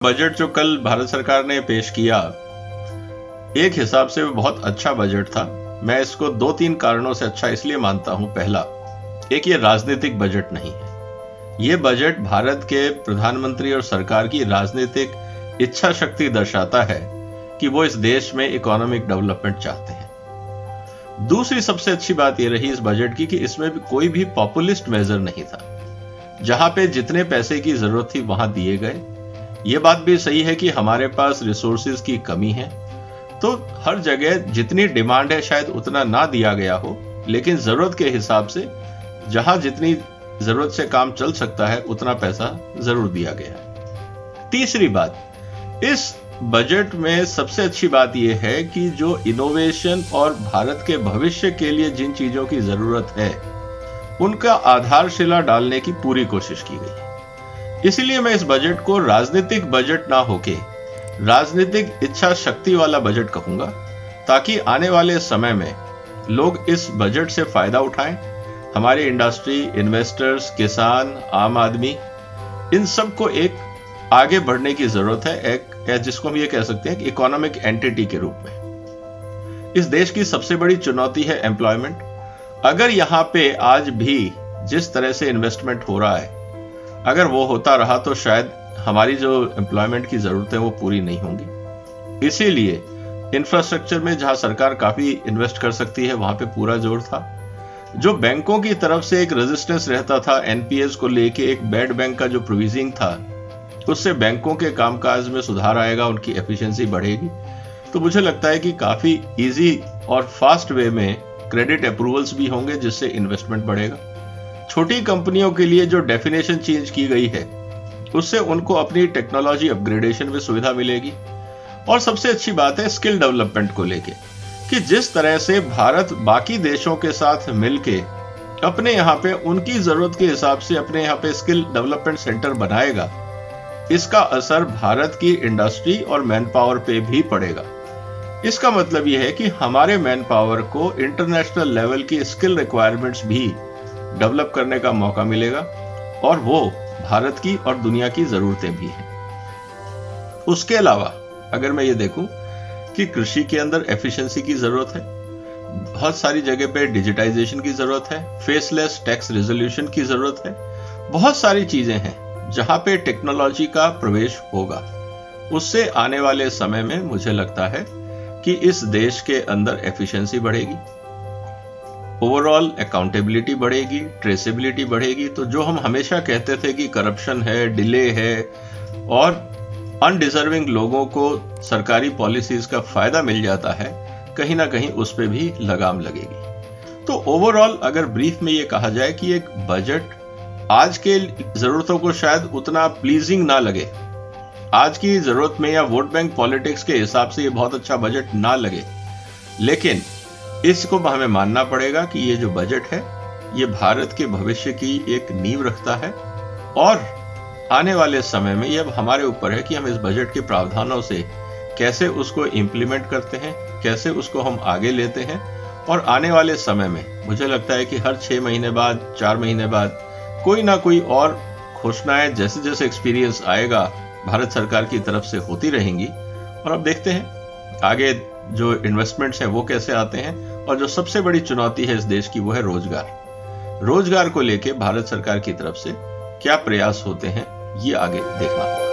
Budget जो कल भारत सरकार ने पेश किया, एक हिसाब से बहुत अच्छा बजट था। मैं इसको 2-3 कारणों से अच्छा इसलिए मानता हूं। पहला, एक ये राजनीतिक बजट नहीं है। ये बजट भारत के प्रधानमंत्री और सरकार की राजनीतिक इच्छा शक्ति दर्शाता है कि वो इस देश में इकोनॉमिक डेवलपमेंट चाहते हैं। दूसरी सबसे अच्छी बात यह रही इस बजट की कि इसमें भी कोई भी पॉपुलिस्ट मेजर नहीं था। जहां पे जितने पैसे की जरूरत थी वहां दिए गए। ये बात भी सही है कि हमारे पास रिसोर्सेज की कमी है, तो हर जगह जितनी डिमांड है शायद उतना ना दिया गया हो, लेकिन जरूरत के हिसाब से जहां जितनी जरूरत से काम चल सकता है उतना पैसा जरूर दिया गया है। तीसरी बात, इस बजट में सबसे अच्छी बात यह है कि जो इनोवेशन और भारत के भविष्य के लिए जिन चीजों की जरूरत है उनका आधारशिला डालने की पूरी कोशिश की गई है। इसलिए मैं इस बजट को राजनीतिक बजट ना होके राजनीतिक इच्छा शक्ति वाला बजट कहूंगा, ताकि आने वाले समय में लोग इस बजट से फायदा उठाएं। हमारी इंडस्ट्री, इन्वेस्टर्स, किसान, आम आदमी, इन सबको एक आगे बढ़ने की जरूरत है, एक जिसको हम ये कह सकते हैं कि इकोनॉमिक एंटिटी के रूप में। इस देश की सबसे बड़ी चुनौती है एम्प्लॉयमेंट। अगर यहां पे आज भी जिस तरह से इन्वेस्टमेंट हो रहा है, अगर वो होता रहा तो शायद हमारी जो एम्प्लॉयमेंट की जरूरतें वो पूरी नहीं होंगी। इसीलिए इंफ्रास्ट्रक्चर में जहां सरकार काफी इन्वेस्ट कर सकती है वहां पे पूरा जोर था। जो बैंकों की तरफ से एक रेजिस्टेंस रहता था एनपीएस को लेके, एक बैड बैंक का जो प्रोविजनिंग था, उससे बैंकों के कामकाज में सुधार आएगा, उनकी एफिशिएंसी बढ़ेगी। तो मुझे लगता है कि काफी इजी और फास्ट वे में क्रेडिट अप्रूवल्स भी होंगे, जिससे इन्वेस्टमेंट बढ़ेगा। छोटी कंपनियों के लिए जो डेफिनेशन चेंज की गई है उससे उनको अपनी टेक्नोलॉजी अपग्रेडेशन में सुविधा मिलेगी। और सबसे अच्छी बात है स्किल डेवलपमेंट को लेके, कि जिस तरह से भारत बाकी देशों के साथ मिलके अपने यहाँ पे उनकी जरूरत के हिसाब से अपने यहाँ पे स्किल डेवलपमेंट सेंटर बनाएगा, इसका असर भारत की इंडस्ट्री और मैन पावर पे भी पड़ेगा। इसका मतलब यह है कि हमारे मैन पावर को इंटरनेशनल लेवल की स्किल रिक्वायरमेंट्स भी डेवलप करने का मौका मिलेगा, और वो भारत की और दुनिया की जरूरतें भी हैं। उसके अलावा अगर मैं ये देखूं कि कृषि के अंदर एफिशिएंसी की जरूरत है, बहुत सारी जगह पे डिजिटाइजेशन की जरूरत है, फेसलेस टैक्स रिजोल्यूशन की जरूरत है, बहुत सारी चीजें हैं जहां पे टेक्नोलॉजी का प्रवेश होगा। उससे आने वाले समय में मुझे लगता है कि इस देश के अंदर एफिशिएंसी बढ़ेगी, ओवरऑल अकाउंटेबिलिटी बढ़ेगी, ट्रेसेबिलिटी बढ़ेगी। तो जो हम हमेशा कहते थे कि करप्शन है, डिले है और अनडिजर्विंग लोगों को सरकारी पॉलिसीज का फायदा मिल जाता है, कहीं ना कहीं उस पर भी लगाम लगेगी। तो ओवरऑल अगर ब्रीफ में ये कहा जाए कि एक बजट आज के जरूरतों को शायद उतना प्लीजिंग ना लगे, आज की जरूरत में या वोट बैंक पॉलिटिक्स के हिसाब से ये बहुत अच्छा बजट ना लगे, लेकिन इसको हमें मानना पड़ेगा कि ये जो बजट है ये भारत के भविष्य की एक नींव रखता है। और आने वाले समय में ये अब हमारे ऊपर है कि हम इस बजट के प्रावधानों से कैसे उसको इंप्लीमेंट करते हैं, कैसे उसको हम आगे लेते हैं। और आने वाले समय में मुझे लगता है कि हर 6 महीने बाद, 4 महीने बाद कोई ना कोई और घोषणाएं जैसे जैसे एक्सपीरियंस आएगा भारत सरकार की तरफ से होती रहेंगी। और अब देखते हैं आगे जो इन्वेस्टमेंट्स हैं वो कैसे आते हैं। और जो सबसे बड़ी चुनौती है इस देश की वो है रोजगार को लेके भारत सरकार की तरफ से क्या प्रयास होते हैं, ये आगे देखना होगा।